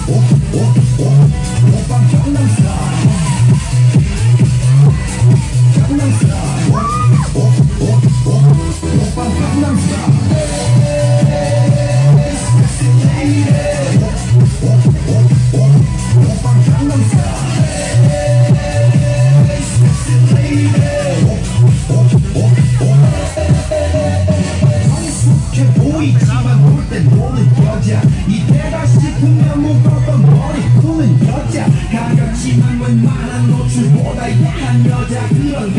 오빤 경남스타일 경남스타일 오빤 경남스타일 Sexy lady 오빤 경남스타일 Sexy lady 성숙해 보이지만 볼 땐 노는 여자 이때다 싶으면 묶었던 머리 푸는 여자 가볍지만 웬만한 노출보다 야한 여자 그런